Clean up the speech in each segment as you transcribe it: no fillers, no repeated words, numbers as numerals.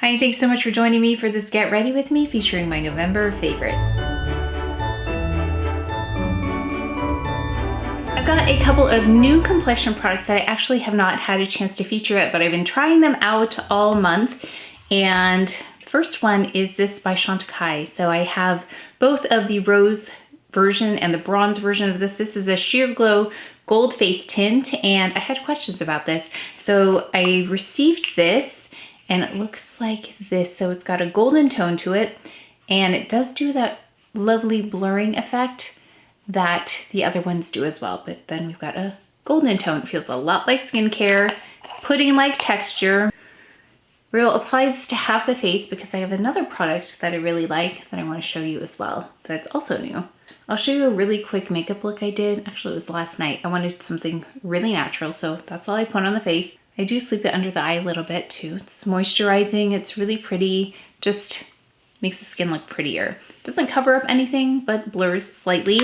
Hi, thanks so much for joining me for this Get Ready With Me featuring my November favorites. I've got a couple of new complexion products that I actually have not had a chance to feature yet, but I've been trying them out all month. And the first one is this by Chantecaille. So I have both of the rose version and the bronze version of this. This is a Sheer Glow Gold Face Tint, and I had questions about this. So I received this, and it looks like this. So it's got a golden tone to it, and it does do that lovely blurring effect that the other ones do as well. But then we've got a golden tone. It feels a lot like skincare, pudding-like texture. We'll apply this to half the face because I have another product that I really like that I want to show you as well that's also new. I'll show you a really quick makeup look I did. Actually, it was last night. I wanted something really natural, so that's all I put on the face. I do sweep it under the eye a little bit too. It's moisturizing, it's really pretty, just makes the skin look prettier. Doesn't cover up anything, but blurs slightly.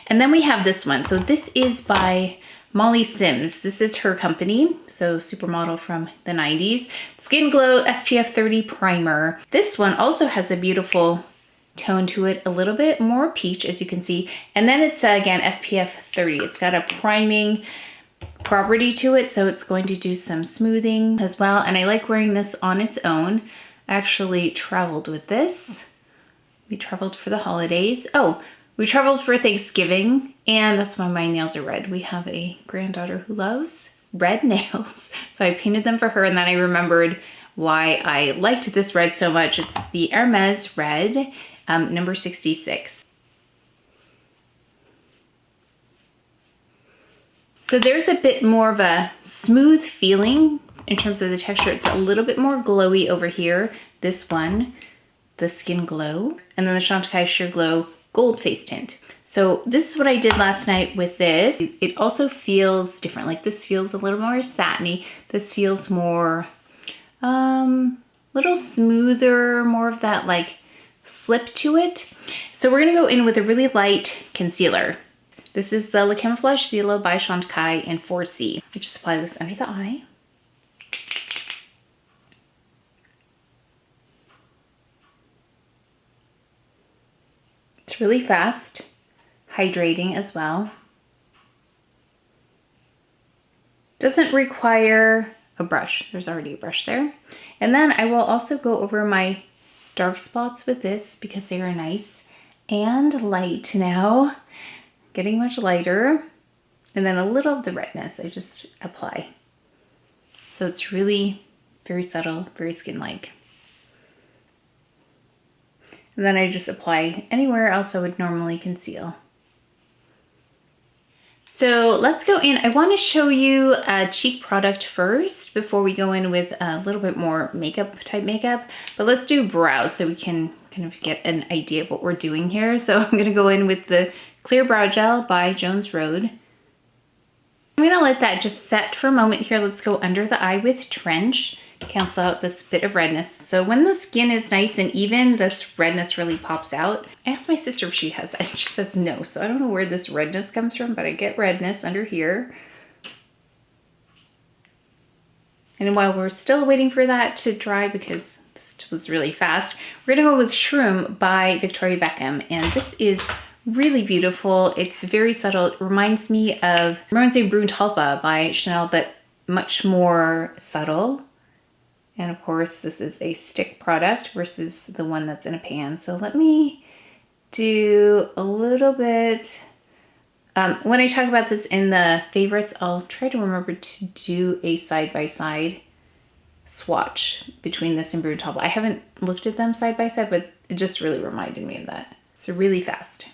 And then we have this one. So this is by Molly Sims. This is her company, so supermodel from the 90s. Skin Glow SPF 30 Primer. This one also has a beautiful tone to it, a little bit more peach as you can see. And then it's again SPF 30. It's got a priming property to it, so it's going to do some smoothing as well. And I like wearing this on its own. I actually traveled with this. We traveled for the holidays. Oh, we traveled for Thanksgiving, and that's why my nails are red. We have a granddaughter who loves red nails, so I painted them for her, and then I remembered why I liked this red so much. It's the Hermes red, number 66. So there's a bit more of a smooth feeling in terms of the texture. It's a little bit more glowy over here. This one, the Skin Glow, and then the Chantecaille Sheer Glow Gold Face Tint. So this is what I did last night with this. It also feels different. Like this feels a little more satiny. This feels more, little smoother, more of that like slip to it. So we're gonna go in with a really light concealer. This is the Camoflauge Stylo by Chantecaille in 4C. I just apply this under the eye. It's really fast, hydrating as well. Doesn't require a brush. There's already a brush there. And then I will also go over my dark spots with this because they are nice and light now. Getting much lighter, and then a little of the redness I just apply. So it's really very subtle, very skin-like. And then I just apply anywhere else I would normally conceal. So let's go in. I want to show you a cheek product first before we go in with a little bit more makeup type makeup, but let's do brows so we can kind of get an idea of what we're doing here. So I'm going to go in with the Clear Brow Gel by Jones Road. I'm gonna let that just set for a moment here. Let's go under the eye with Trench, cancel out this bit of redness. So when the skin is nice and even, this redness really pops out. I asked my sister if she has that, and she says no. So I don't know where this redness comes from, but I get redness under here. And while we're still waiting for that to dry, because this was really fast, we're gonna go with Shroom by Victoria Beckham. And this is really beautiful. It's very subtle. It reminds me Brune Talpa by Chanel, but much more subtle. And of course, this is a stick product versus the one that's in a pan. So let me do a little bit. When I talk about this in the favorites, I'll try to remember to do a side-by-side swatch between this and Brune Talpa. I haven't looked at them side by side, but it just really reminded me of that. So really fast.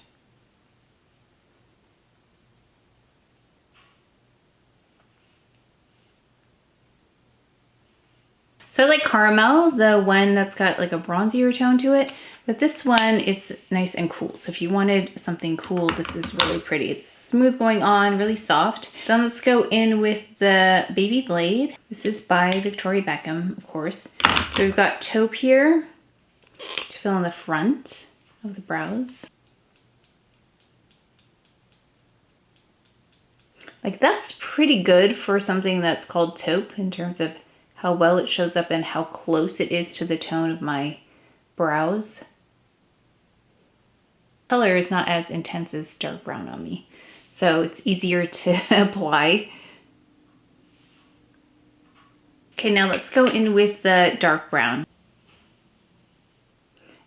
So I like Caramel, the one that's got like a bronzier tone to it, but this one is nice and cool. So if you wanted something cool, this is really pretty. It's smooth going on, really soft. Then let's go in with the Babyblade. This is by Victoria Beckham, of course. So we've got taupe here to fill in the front of the brows. Like that's pretty good for something that's called taupe in terms of how well it shows up and how close it is to the tone of my brows. Color is not as intense as dark brown on me, so it's easier to apply. Okay, now let's go in with the dark brown.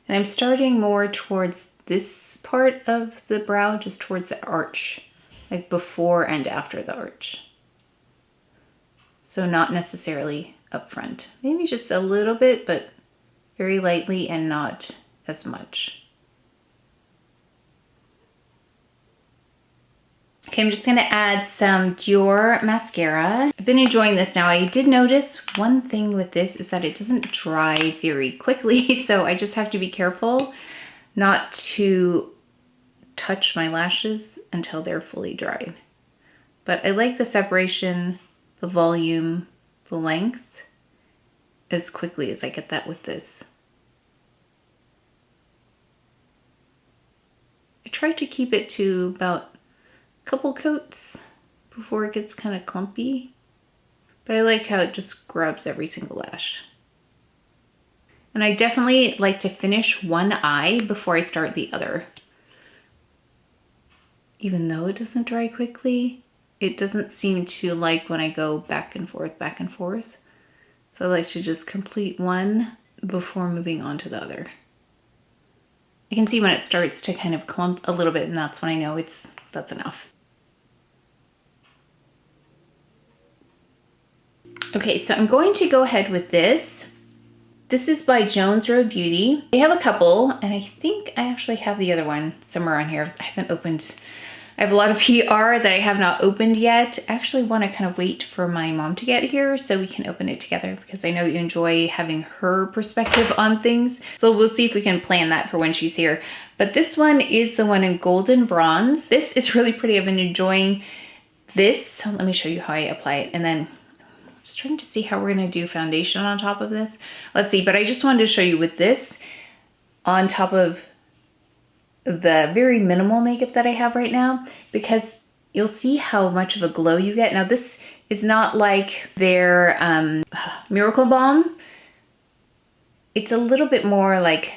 And I'm starting more towards this part of the brow, just towards the arch, like before and after the arch. So not necessarily up front. Maybe just a little bit, but very lightly and not as much. Okay, I'm just gonna add some Dior Mascara. I've been enjoying this now. I did notice one thing with this is that it doesn't dry very quickly, so I just have to be careful not to touch my lashes until they're fully dried. But I like the separation, the volume, the length as quickly as I get that with this. I try to keep it to about couple coats before it gets kind of clumpy, but I like how it just grabs every single lash. And I definitely like to finish one eye before I start the other. Even though it doesn't dry quickly, it doesn't seem to like when I go back and forth, back and forth. So I like to just complete one before moving on to the other. I can see when it starts to kind of clump a little bit, and that's when I know that's enough. Okay, so I'm going to go ahead with this. This is by Jones Road Beauty. They have a couple, and I think I actually have the other one somewhere on here. I haven't opened. I have a lot of PR that I have not opened yet. I actually want to kind of wait for my mom to get here so we can open it together, because I know you enjoy having her perspective on things. So we'll see if we can plan that for when she's here. But this one is the one in Golden Bronze. This is really pretty. I've been enjoying this. Let me show you how I apply it, and then just trying to see how we're gonna do foundation on top of this. Let's see, but I just wanted to show you with this on top of the very minimal makeup that I have right now, because you'll see how much of a glow you get. Now this is not like their Miracle Balm. It's a little bit more like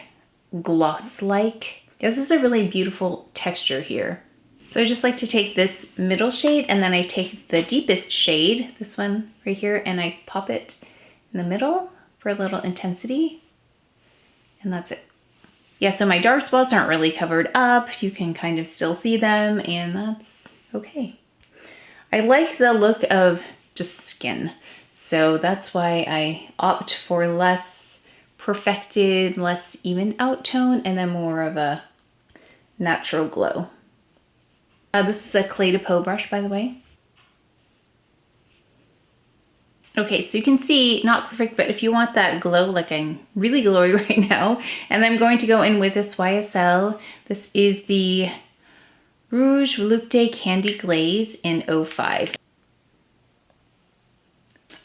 gloss-like. This is a really beautiful texture here. So I just like to take this middle shade, and then I take the deepest shade, this one right here, and I pop it in the middle for a little intensity, and that's it. Yeah, so my dark spots aren't really covered up. You can kind of still see them, and that's okay. I like the look of just skin, so that's why I opt for less perfected, less even out tone, and then more of a natural glow. This is a Clé de Peau brush, by the way. Okay, so you can see, not perfect, but if you want that glow, like I'm really glowy right now, and I'm going to go in with this YSL. This is the Rouge Volute Candy Glaze in 05.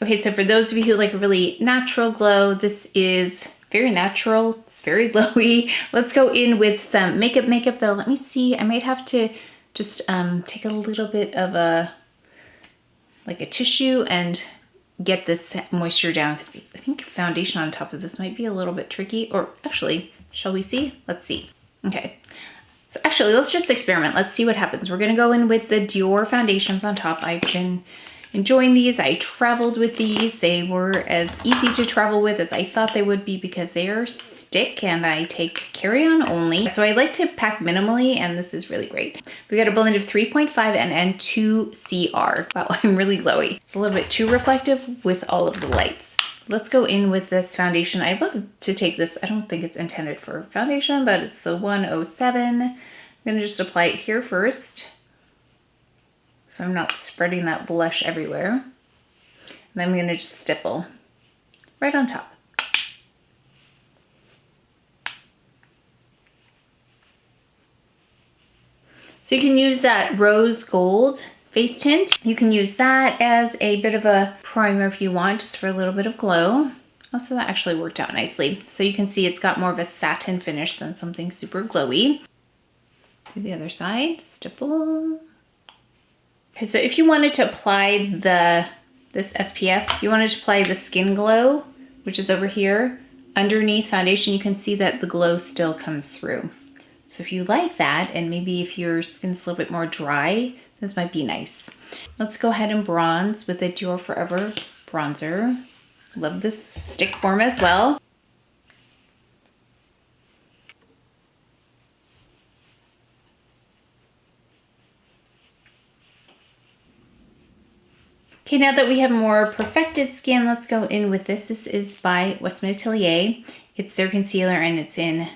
Okay, so for those of you who like a really natural glow, this is very natural. It's very glowy. Let's go in with some makeup though. Let me see, I might have to just take a little bit of a tissue and get this moisture down, because I think foundation on top of this might be a little bit tricky. Or actually, shall we see? Let's see. Okay, so actually let's just experiment. Let's see what happens. We're gonna go in with the Dior foundations on top. I've been enjoying these. I traveled with these. They were as easy to travel with as I thought they would be, because they are stick and I take carry-on only. So I like to pack minimally, and this is really great. We got a blend of 3.5 and 2 CR. Wow, I'm really glowy. It's a little bit too reflective with all of the lights. Let's go in with this foundation. I love to take this. I don't think it's intended for foundation, but it's the 107. I'm gonna just apply it here first, so I'm not spreading that blush everywhere. And then I'm gonna just stipple right on top. So you can use that rose gold face tint. You can use that as a bit of a primer if you want, just for a little bit of glow. Also, that actually worked out nicely. So you can see it's got more of a satin finish than something super glowy. Do the other side, stipple. Okay, so if you wanted to apply the this SPF. You want to apply the Skin Glow, which is over here. Underneath foundation, you can see that the glow still comes through. So if you like that, and maybe if your skin's a little bit more dry, this might be nice. Let's go ahead and bronze with the Dior Forever bronzer. Love this stick form as well. Okay, now that we have more perfected skin, let's go in with this. This is by Westman Atelier. It's their concealer and it's in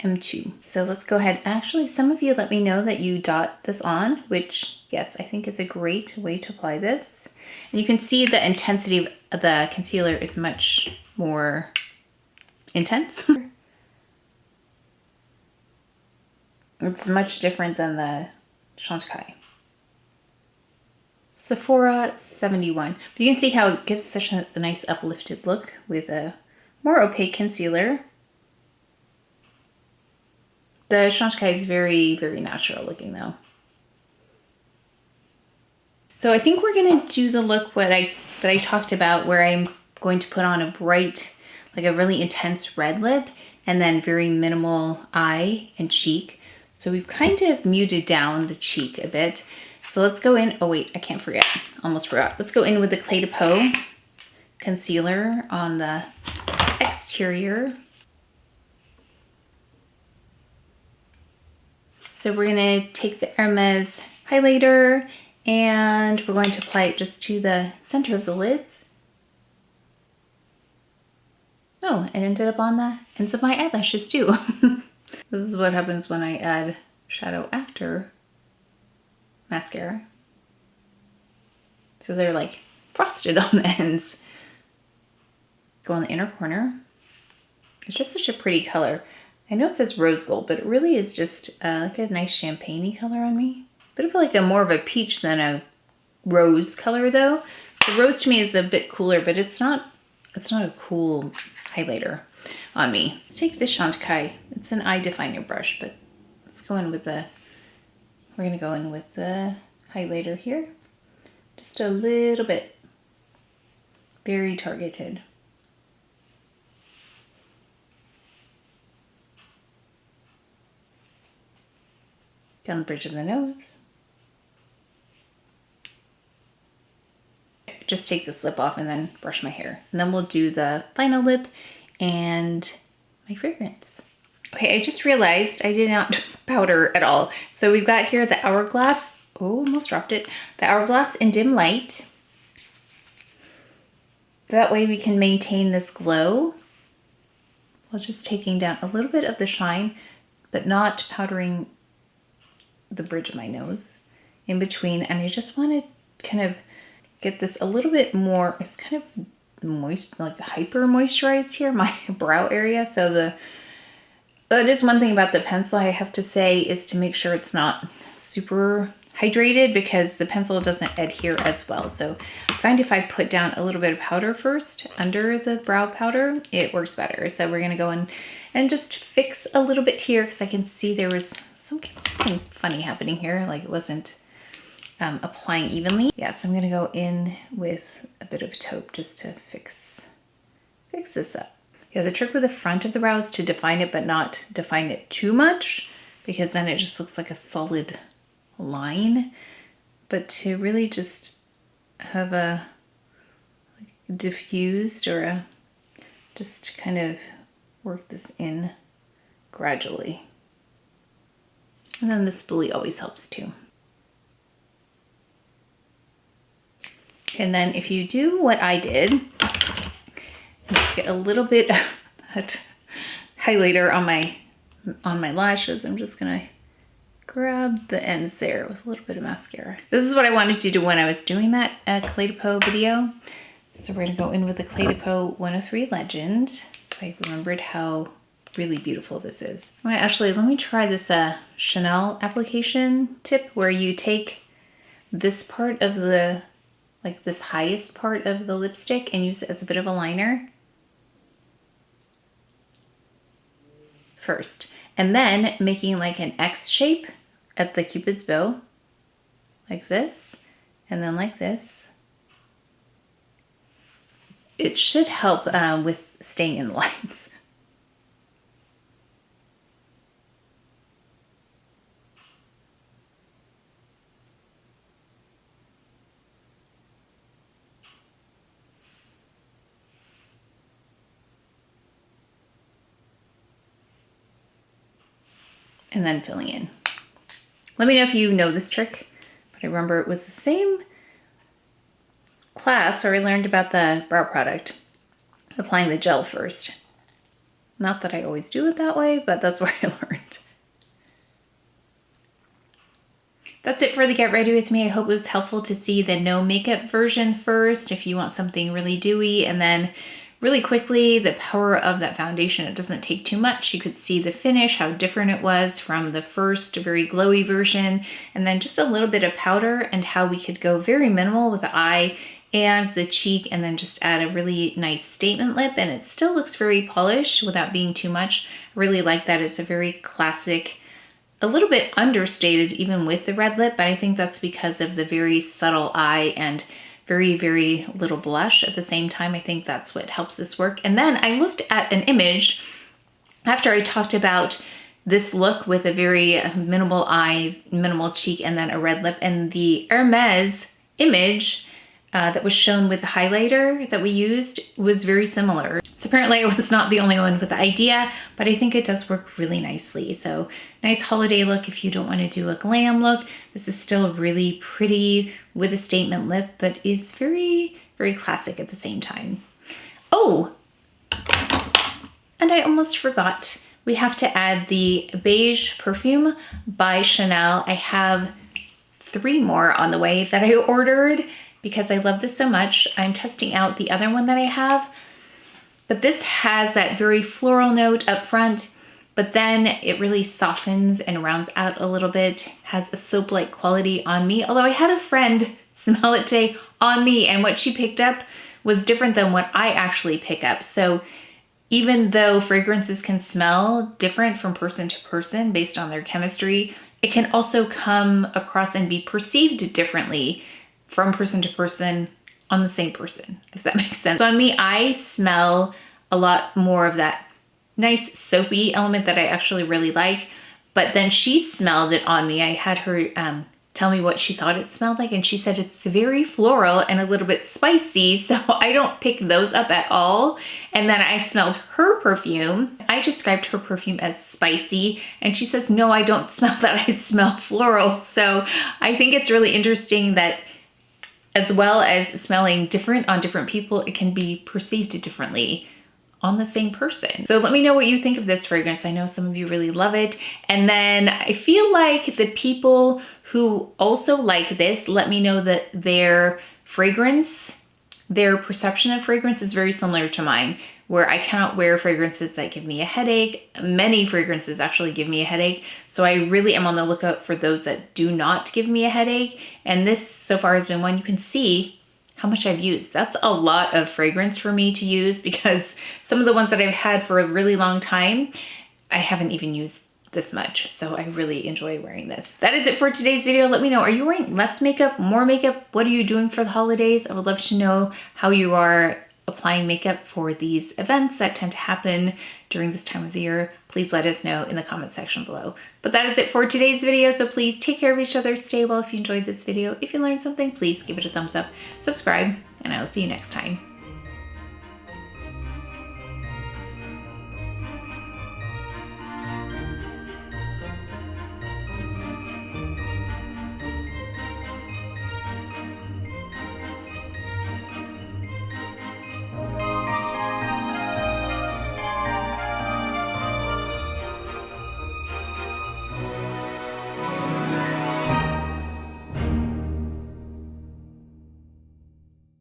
M2. So let's go ahead. Actually, some of you let me know that you dot this on, which, yes, I think is a great way to apply this. And you can see the intensity of the concealer is much more intense. It's much different than the Chantecaille. Sephora 71. But you can see how it gives such a nice uplifted look with a more opaque concealer. The Chantecaille is very, very natural looking though. So I think we're gonna do the look that I talked about, where I'm going to put on a bright, like a really intense red lip, and then very minimal eye and cheek. So we've kind of muted down the cheek a bit. So let's go in, oh wait, I can't forget, almost forgot. Let's go in with the Clé de Peau concealer on the exterior. So we're gonna take the Hermes Highlighter and we're going to apply it just to the center of the lids. Oh, it ended up on the ends of my eyelashes too. This is what happens when I add shadow after mascara. So they're like frosted on the ends. Go on the inner corner. It's just such a pretty color. I know it says rose gold, but it really is just like a nice champagne-y color on me. Bit of like a more of a peach than a rose color though. The rose to me is a bit cooler, but it's not a cool highlighter on me. Let's take this Chantecaille. It's an eye definer brush, but let's go in with the, we're gonna go in with the highlighter here. Just a little bit, very targeted. Down the bridge of the nose. Just take this lip off and then brush my hair. And then we'll do the final lip and my fragrance. Okay, I just realized I did not powder at all. So we've got here the Hourglass, oh, almost dropped it. The Hourglass in Dim Light. That way we can maintain this glow while just taking down a little bit of the shine, but not powdering the bridge of my nose in between. And I just want to kind of get this a little bit more, it's kind of moist, like hyper moisturized here, my brow area. So that is one thing about the pencil I have to say, is to make sure it's not super hydrated, because the pencil doesn't adhere as well. So I find if I put down a little bit of powder first under the brow powder, it works better. So we're gonna go in and just fix a little bit here, because I can see there was something funny happening here, like it wasn't applying evenly. Yeah, so I'm gonna go in with a bit of taupe just to fix this up. Yeah, the trick with the front of the brow is to define it, but not define it too much, because then it just looks like a solid line. But to really just have a like diffused, or a, just kind of work this in gradually. And then the spoolie always helps too. And then if you do what I did, and just get a little bit of that highlighter on my lashes, I'm just gonna grab the ends there with a little bit of mascara. This is what I wanted to do when I was doing that Clé de Peau video. So we're gonna go in with the Clé de Peau 103 Legend. So I remembered how really beautiful this is. Okay, actually, let me try this Chanel application tip, where you take this part of the, like this highest part of the lipstick, and use it as a bit of a liner first, and then making like an X shape at the Cupid's bow, like this, and then like this, it should help with staying in the lines. And then filling in. Let me know if you know this trick, but I remember it was the same class where I learned about the brow product, applying the gel first. Not that I always do it that way, but that's where I learned. That's it for the Get Ready With Me. I hope it was helpful to see the no makeup version first if you want something really dewy, and then really quickly, the power of that foundation. It doesn't take too much. You could see the finish, how different it was from the first very glowy version, and then just a little bit of powder, and how we could go very minimal with the eye and the cheek, and then just add a really nice statement lip, and it still looks very polished without being too much. I really like that. It's a very classic, a little bit understated even with the red lip, but I think that's because of the very subtle eye and very, very little blush at the same time. I think that's what helps this work. And then I looked at an image after I talked about this look with a very minimal eye, minimal cheek, and then a red lip, and the Hermes image that was shown with the highlighter that we used was very similar. So apparently I was not the only one with the idea, but I think it does work really nicely. So nice holiday look if you don't want to do a glam look. This is still really pretty with a statement lip, but is very, very classic at the same time. Oh, and I almost forgot. We have to add the beige perfume by Chanel. I have 3 more on the way that I ordered because I love this so much. I'm testing out the other one that I have, but this has that very floral note up front, but then it really softens and rounds out a little bit, has a soap-like quality on me. Although I had a friend smell it today on me, and what she picked up was different than what I actually pick up. So even though fragrances can smell different from person to person based on their chemistry, it can also come across and be perceived differently from person to person on the same person, if that makes sense. So on me, I smell a lot more of that nice soapy element that I actually really like, but then she smelled it on me. I had her tell me what she thought it smelled like, and she said it's very floral and a little bit spicy, so I don't pick those up at all. And then I smelled her perfume. I described her perfume as spicy, and she says, no, I don't smell that, I smell floral. So I think it's really interesting that as well as smelling different on different people, it can be perceived differently on the same person. So let me know what you think of this fragrance. I know some of you really love it. And then I feel like the people who also like this, let me know that their fragrance, their perception of fragrance is very similar to mine, where I cannot wear fragrances that give me a headache. Many fragrances actually give me a headache. So I really am on the lookout for those that do not give me a headache. And this so far has been one. You can see how much I've used. That's a lot of fragrance for me to use, because some of the ones that I've had for a really long time, I haven't even used this much. So I really enjoy wearing this. That is it for today's video. Let me know, are you wearing less makeup, more makeup? What are you doing for the holidays? I would love to know how you are applying makeup for these events that tend to happen during this time of the year. Please let us know in the comment section below. But that is it for today's video. So please take care of each other, stay well if you enjoyed this video. If you learned something, please give it a thumbs up, subscribe, and I will see you next time.